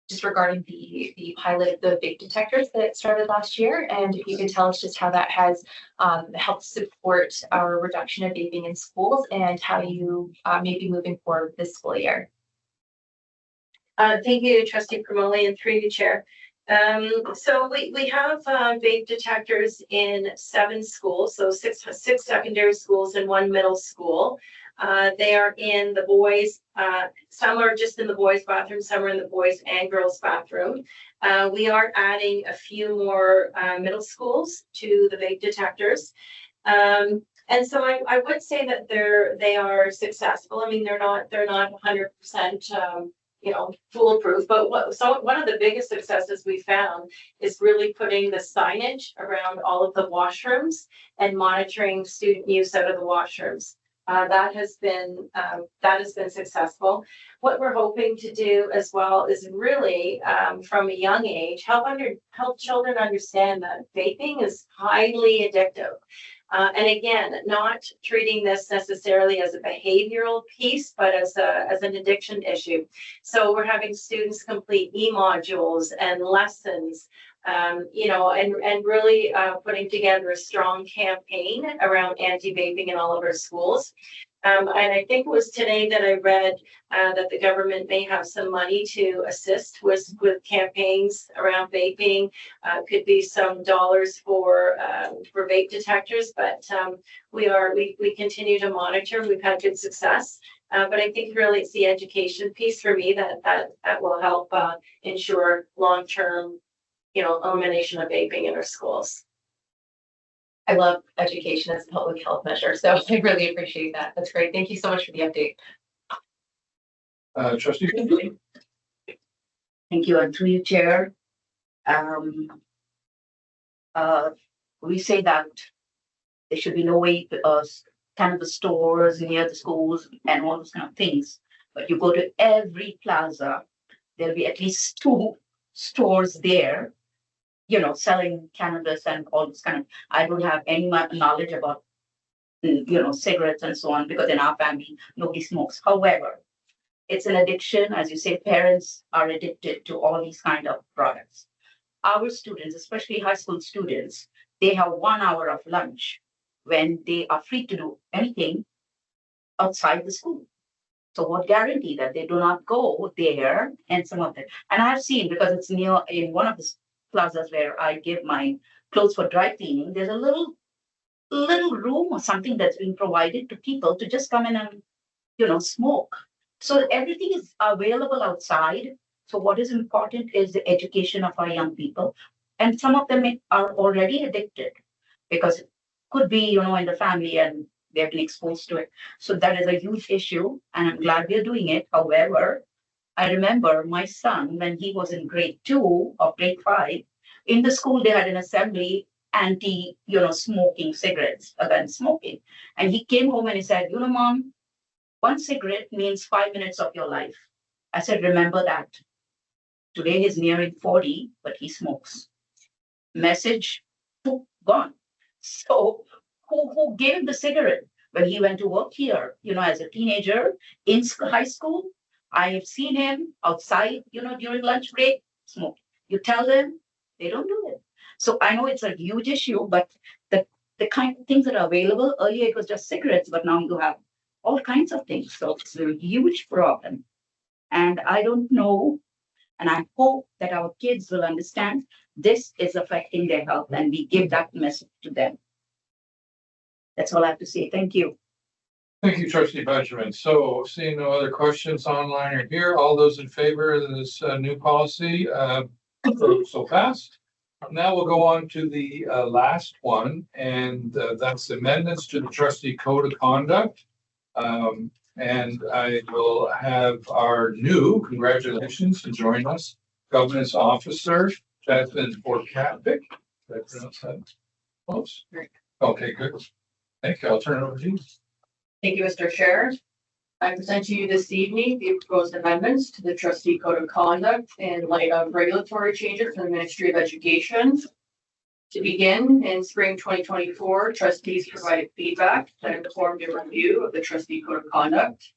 just regarding the pilot of the vape detectors that started last year, and if you could tell us just how that has helped support our reduction of vaping in schools and how you may be moving forward this school year. Thank you, Trustee Promoli, and through you, Chair. So we have vape detectors in 7 schools, so six secondary schools and 1 middle school. They are in the boys, some are just in the boys' bathroom, some are in the boys and girls' bathroom. We are adding a few more middle schools to the vape detectors. And so I would say that they are successful. I mean, they're not 100%, foolproof, but one of the biggest successes we found is really putting the signage around all of the washrooms and monitoring student use out of the washrooms. That has been successful. What we're hoping to do as well is really from a young age help children understand that vaping is highly addictive. And again, not treating this necessarily as a behavioral piece, but as an addiction issue. So we're having students complete e-modules and lessons, and really putting together a strong campaign around anti-vaping in all of our schools. And I think it was today that I read that the government may have some money to assist with campaigns around vaping. Could be some dollars for vape detectors, but we continue to monitor. We've had good success, but I think really it's the education piece for me that will help ensure long-term, elimination of vaping in our schools. I love education as a public health measure, so I really appreciate that. That's great. Thank you so much for the update. Trustee. Thank you, and through you, Chair. We say that there should be no way cannabis stores near the schools and all those kind of things. But you go to every plaza, there'll be at least 2 stores there, selling cannabis and all this kind of. I don't have any knowledge about, cigarettes and so on, because in our family, nobody smokes. However, it's an addiction. As you say, parents are addicted to all these kind of products. Our students, especially high school students, they have 1 hour of lunch when they are free to do anything outside the school. So what guarantee that they do not go there and some of them? And I have seen, because it's near in one of the plazas where I give my clothes for dry cleaning, there's a little room or something that's been provided to people to just come in and, smoke. So everything is available outside. So what is important is the education of our young people. And some of them are already addicted because it could be, in the family and they've been exposed to it. So that is a huge issue, and I'm glad we're doing it. However, I remember my son, when he was in grade 2 or grade 5, in the school, they had an assembly anti, smoking cigarettes, against smoking. And he came home and he said, Mom, 1 cigarette means 5 minutes of your life. I said, remember that. Today he's nearing 40, but he smokes. Message gone. So who gave him the cigarette? When he went to work here, as a teenager in high school, I have seen him outside, during lunch break, smoke. You tell them, they don't do it. So I know it's a huge issue, but the kind of things that are available, earlier it was just cigarettes, but now you have all kinds of things. So it's a huge problem. And I don't know, and I hope that our kids will understand this is affecting their health, and we give that message to them. That's all I have to say. Thank you. Thank you, Trustee Benjamin. So seeing no other questions online or here, all those in favor of this new policy, so passed. Now we'll go on to the last one, and that's amendments to the trustee code of conduct. And I will have our new, congratulations to join us, governance officer, Jasmine Borkovic. Did I pronounce that close? Okay, good. Thank you. I'll turn it over to you. Thank you, Mr. Chair. I present to you this evening the proposed amendments to the trustee code of conduct in light of regulatory changes from the Ministry of Education. To begin, in spring 2024, trustees provided feedback that informed a review of the trustee code of conduct.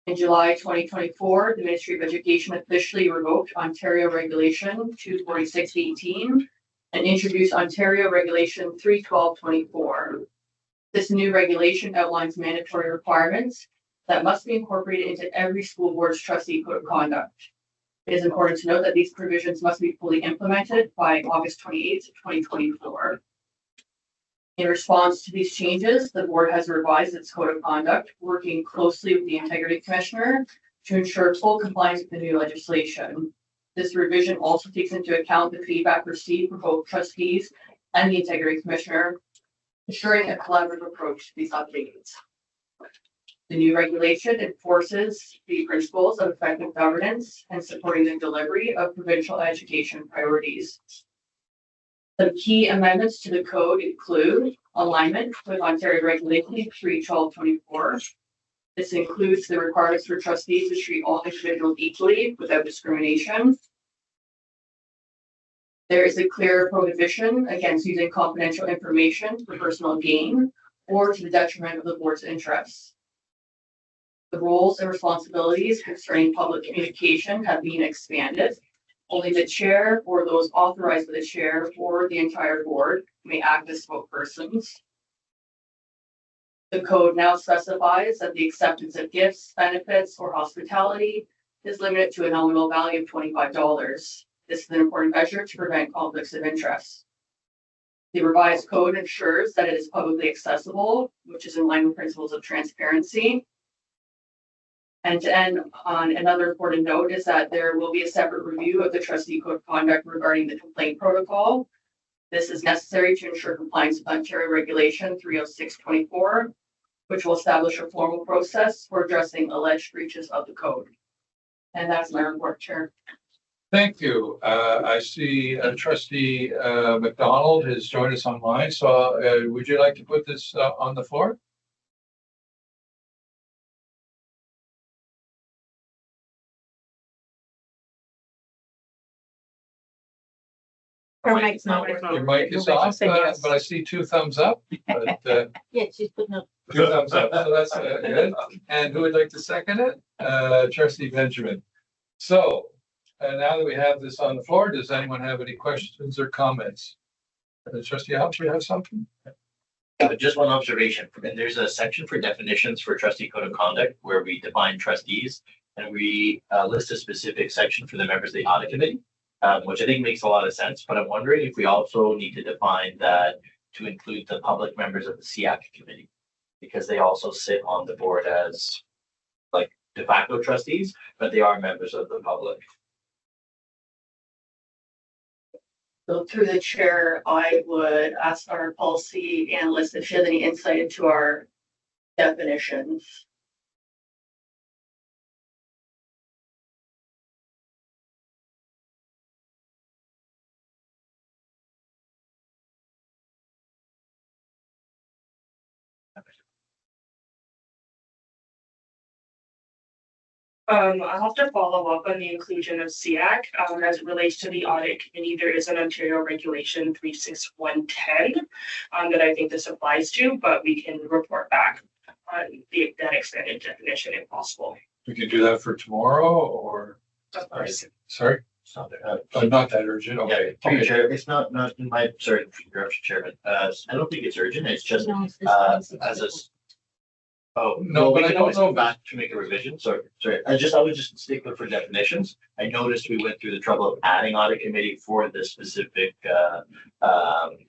In July 2024, the Ministry of Education officially revoked Ontario Regulation 246/18 and introduced Ontario Regulation 312/24. This new regulation outlines mandatory requirements that must be incorporated into every school board's trustee code of conduct. It is important to note that these provisions must be fully implemented by August 28th, 2024. In response to these changes, the board has revised its code of conduct, working closely with the Integrity Commissioner to ensure full compliance with the new legislation. This revision also takes into account the feedback received from both trustees and the Integrity Commissioner, ensuring a collaborative approach to these updates. The new regulation enforces the principles of effective governance and supporting the delivery of provincial education priorities. Some key amendments to the code include alignment with Ontario Regulation 31224. This includes the requirements for trustees to treat all individuals equally without discrimination. There is a clear prohibition against using confidential information for personal gain or to the detriment of the board's interests. The roles and responsibilities concerning public communication have been expanded. Only the chair or those authorized by the chair or the entire board may act as spokespersons. The code now specifies that the acceptance of gifts, benefits, or hospitality is limited to a nominal value of $25. This is an important measure to prevent conflicts of interest. The revised code ensures that it is publicly accessible, which is in line with principles of transparency. And to end on another important note is that there will be a separate review of the trustee code of conduct regarding the complaint protocol. This is necessary to ensure compliance with Ontario Regulation 30624, which will establish a formal process for addressing alleged breaches of the code. And that's my report, Chair. Thank you. I see Trustee McDonald has joined us online. So would you like to put this on the floor? Her mic's not working. Your mic is off, but I see two thumbs up. But, Yeah, she's putting up. two thumbs up, so that's good. And who would like to second it? Trustee Benjamin. So now that we have this on the floor, does anyone have any questions or comments? Trustee Hobbs, you have something? Just one observation, and there's a section for definitions for trustee code of conduct where we define trustees and we list a specific section for the members of the audit committee. Which I think makes a lot of sense, but I'm wondering if we also need to define that to include the public members of the SEAC committee, because they also sit on the board as like de facto trustees, but they are members of the public. So through the chair, I would ask our policy analyst if she has any insight into our definitions. I'll have to follow up on the inclusion of SEAC. As it relates to the audit committee, there is an Ontario Regulation 36110 that I think this applies to, but we can report back on that expanded definition if possible. We can do that for tomorrow or? Of course. Sorry? It's not, not that urgent. Okay. Yeah, okay. Chair, it's not in my, sorry, interruption, Chairman. I don't think it's urgent. It's just as a. Oh, no, but I don't know. Back to make a revision. Sorry. I would just stick with for definitions. I noticed we went through the trouble of adding audit committee for the specific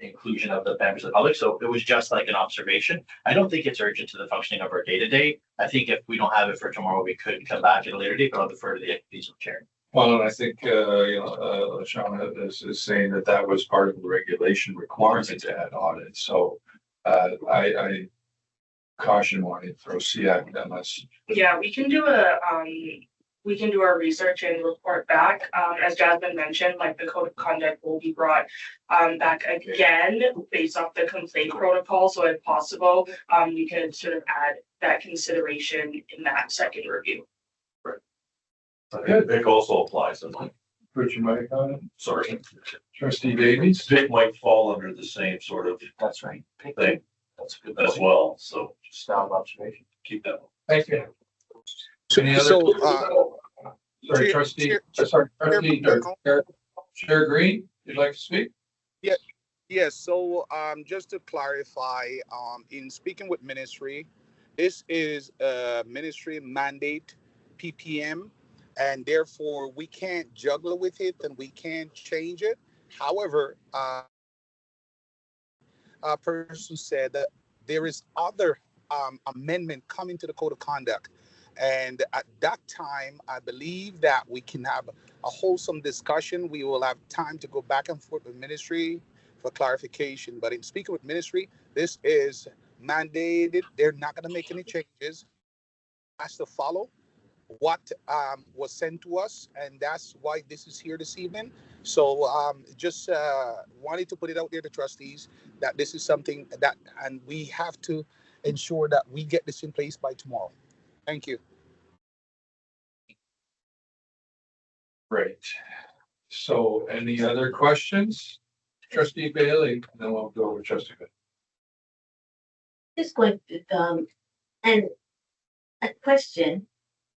inclusion of the members of the public. So it was just like an observation. I don't think it's urgent to the functioning of our day-to-day. I think if we don't have it for tomorrow, we could come back at a later date, but I'll defer to the expertise of chair. Well, and I think, Shauna is saying that was part of the regulation requirement to add audit. So I caution wanting to throw SEAC unless. Yeah, we can do our research and report back. As Jasmine mentioned, like the code of conduct will be brought back again based off the complaint protocol. So if possible, we can sort of add that consideration in that second review. Right. Vic also applies. Put your mic on it. Sorry. Trustee Davies. Vic might fall under the same sort of. That's right. Thing. That's good as well. So just sound observation. Keep that one. Thank you. Any other? Sorry, Trustee. Chair Green, you'd like to speak? Yeah. Yes. So just to clarify, in speaking with ministry, this is a ministry mandate PPM and therefore we can't juggle with it and we can't change it. However, a person said that there is other amendment coming to the code of conduct. And at that time, I believe that we can have a wholesome discussion. We will have time to go back and forth with ministry for clarification. But in speaking with ministry, this is mandated. They're not going to make any changes. Has to follow what was sent to us, and that's why this is here this evening. So just wanted to put it out there to trustees that this is something that, and we have to ensure that we get this in place by tomorrow. Thank you. Great. So any other questions? Trustee Bailey, and then we'll go with Trustee Bailey. Just going, and a question.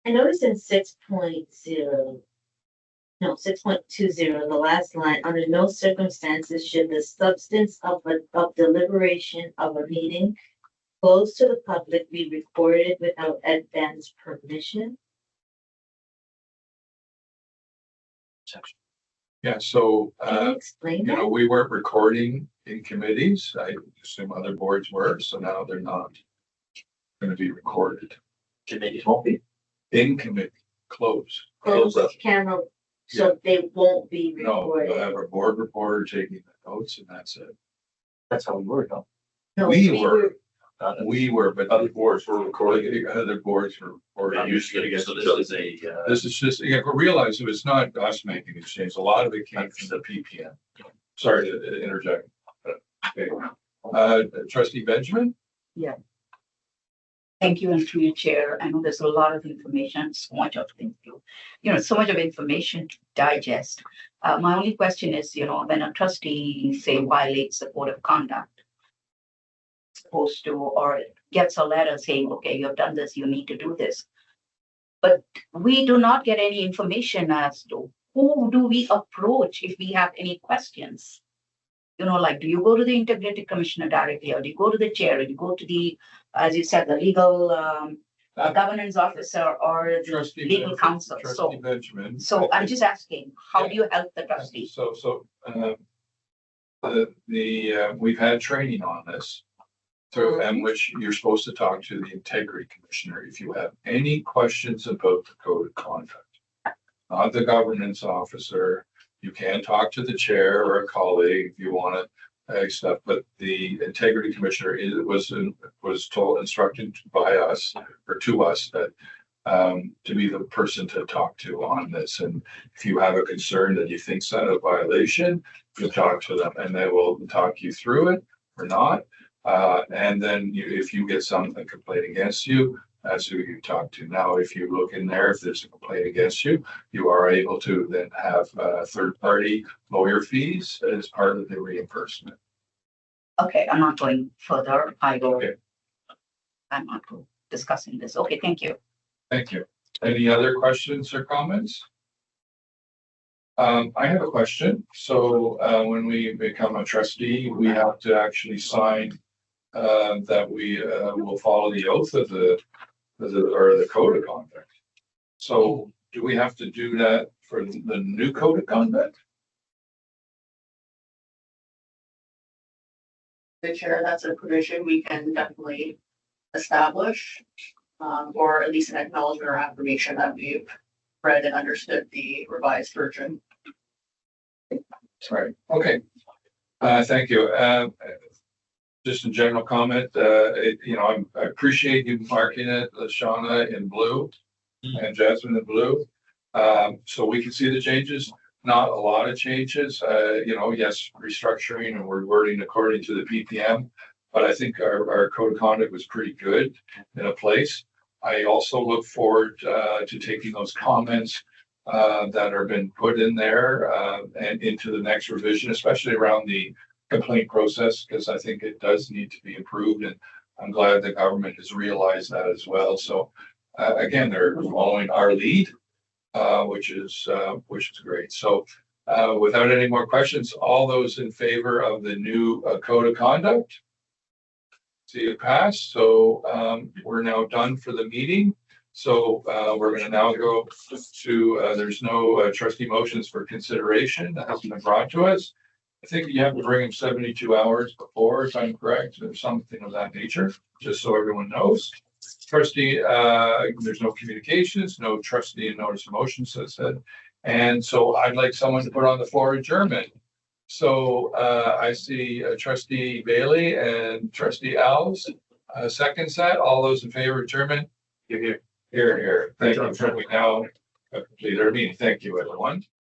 I noticed in 6.0, no, 6.20, the last line, under no circumstances should the substance of deliberation of a meeting closed to the public be recorded without advance permission. Yeah, so Can you explain you that? know, we weren't recording in committees. I assume other boards were, so now they're not going to be recorded. Committees won't be. In committee, close. Closed camera, so they won't be No, recorded. you'll have a board reporter taking the notes and that's it. That's how we were, no? No, We were, but Other boards were recording. other boards were recording. Usually, so this is a, This is just, yeah, but realize it was not us making these changes. A lot of it came from the PPM. Sorry to interject. Okay. Trustee Benjamin? Yeah. Thank you, and through your chair. I know there's a lot of information, so much of things so much of information to digest. My only question is, when a trustee say violates the code of conduct, supposed to, or gets a letter saying, okay, you have done this, you need to do this. But we do not get any information as to who do we approach if we have any questions. Like, do you go to the integrity commissioner directly, or do you go to the chair, or do you go to the, as you said, the legal governance officer or the legal counsel? Trustee Benjamin. So I'm just asking, how do you help the trustee? We've had training on this. So, and which you're supposed to talk to the integrity commissioner if you have any questions about the code of conduct, not the governance officer. You can talk to the chair or a colleague if you want to stuff, but the integrity commissioner was instructed by us or to us that to be the person to talk to on this. And if you have a concern that you think's a violation, you talk to them and they will talk you through it or not. And then if you get a complaint against you, that's who you talk to. Now, if you look in there, if there's a complaint against you, you are able to then have third-party lawyer fees as part of the reimbursement. Okay, I'm not going further. Okay. I'm not discussing this. Okay, thank you. Thank you. Any other questions or comments? I have a question. So when we become a trustee, we have to actually sign that we will follow the oath of the code of conduct. So do we have to do that for the new code of conduct? The chair, that's a provision we can definitely establish, or at least an acknowledgement or affirmation that we've read and understood the revised version. Right. Okay. Thank you. Just a general comment, I appreciate you marking it, Shauna in blue and Jasmine in blue. So we can see the changes, not a lot of changes, yes, restructuring and we're wording according to the PPM, but I think our code of conduct was pretty good in a place. I also look forward to taking those comments that have been put in there and into the next revision, especially around the complaint process, because I think it does need to be improved, and I'm glad the government has realized that as well. So again, they're following our lead, which is great. So without any more questions, all those in favor of the new code of conduct, see it pass. So we're now done for the meeting. So we're gonna now go to, there's no trustee motions for consideration that hasn't been brought to us. I think you have to bring them 72 hours before, if I'm correct, or something of that nature, just so everyone knows. Trustee, there's no communications, no trustee notice of motions, as said. And so I'd like someone to put on the floor adjournment. So I see trustee Bailey and trustee Alves. Seconds that. All those in favor of adjournment? Here. Thank you. We now complete our meeting. Thank you, everyone.